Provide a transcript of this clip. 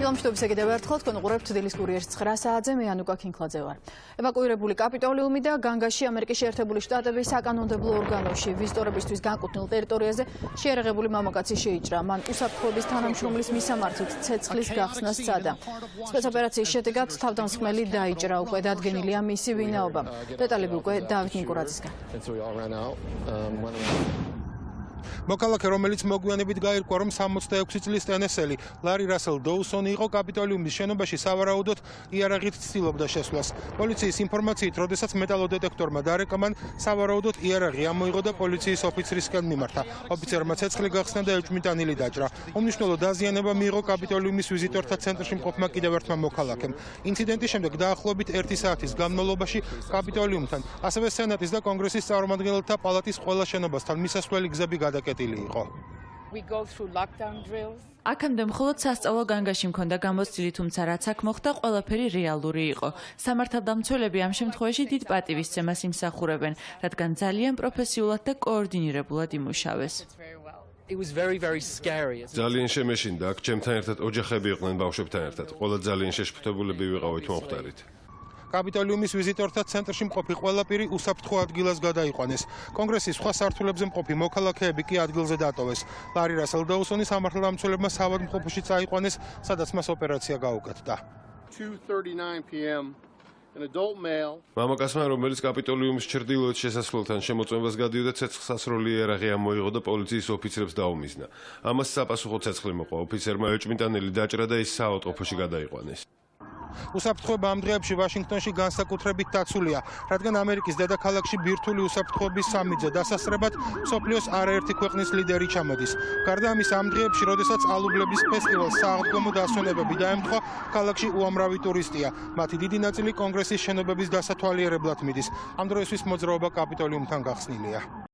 მოგესალმებით კიდევ ერთხელ თქვენ უყურებთ დილის კურიერის 9 საათზე მე ანუკა ქინქლაძე ვარ. ევაკუირებული კაპიტოლიუმი და განგაში ამერიკის შეერთებული შტატების საკანონმდებლო ორგანოში ვიზიტორებისთვის განკუთვნილ ტერიტორიაზე შეერაღებული მამაკაცი შეიჭრა. მან უსაფრთხოების თანამშრომლის მისამართით ცეცხლის გახსნას სცადა. სპეცოპერაციის შედეგად თავდამსხმელი დაიჭრა. უკვე დადგენილია მისი ვინაობა. დეტალები უკვე დავით ნიკურაძისგან. მოქალაქე, რომელიც მოგვიანებით გაირკვა, რომ 66 წლის ტენესელი ლარი რასელ დოუსონი იყო კაპიტოლიუმის შენობაში სავარაუდოდ იარაღით ცდილობდა შესვლას. პოლიციის ინფორმაციით, როდესაც მეტალოდეტექტორმა დარეკა, მან სავარაუდოდ იარაღი ამოიღო და პოლიციის ოფიცრისკენ მიმართა. ოფიცერმა ცეცხლი გახსნა და ეჭვმიტანილი დაჭრა. უმნიშვნელო დაზიანება მიიღო კაპიტოლიუმის ვიზიტორთა ცენტრში მყოფმა კიდევ ერთმა მოქალაქემ. ინციდენტის შემდეგ დაახლოებით 1 საათის განმავლობაში კაპიტოლიუმთან, ასევე სენატის და კონგრესის წარმომადგენელთა პალატის ყველა შენობასთან მისასვლელი გზები გადაკეტილი იყო. აქამდე მხოლოდ სასწავლო განგაში მქონდა გამოცდილი, თუმცა რაც აქ მოხდა, ყველაფერი რეალური იყო. სამართალდამცველები ამ შემთხვევაში დიდ პატივისცემას იმსახურებენ, რადგან ძალიან პროფესიულად და კოორდინირებულად იმუშავეს. ძალიან შემეშინდა, აქ ჩემთან ერთად ოჯახები იყვნენ ბავშვებთან ერთად. ყველა ძალიან შეშფოთებულები ვიყავით, მოხდარით. კაპიტოლიუმის ვიზიტორთა ცენტრში მყოფი ყველა პირი უსაფრთხო ადგილას გადაიყვანეს. კონგრესის სხვა სართულებზე მყოფი მოქალაქეები კი ადგილზე დატოვეს. ლარი რასელ დოუსონი სამართალდამცველებმა საავადმყოფოში წაიყვანეს, სადაც მას ოპერაცია გაუკეთდა. 2:39 p.m. an adult male მამაკაცმა, რომელიც კაპიტოლიუმის ჩრდილოეთ შესასვლელთან შემოწმებას გადიოდა, ცეცხლსასროლი იარაღი ამოიღო და პოლიციის ოფიცრებს დაუმიზნა. ამას საპასუხო ცეცხლი მოყვა. ოფიცერმა ეჭვმიტანილი დაჭრა და ის საავადმყოფოში გადაიყვანეს. უსაფრთხოება ამ დღეებში ვაშინგტონში განსაკუთრებით დაცულია, რადგან ამერიკის დედაქალაქში ბირთვული უსაფრთხოების სამიძე დასასწრებად მსოფლიოს არაერთი ქვეყნის ლიდერი ჩამოდის. გარდა ამისა, ამ დღეებში, როდესაც ალუბლების ფესტივალს სააღდგომო დასვენებები დაემთხვა, ქალაქში უამრავი ტურისტია. მათი დიდი ნაწილი კონგრესის შენობების დასათვალიერებლად მიდის. ამ დროისთვის მოძრაობა კაპიტოლიუმთან გახსნილია.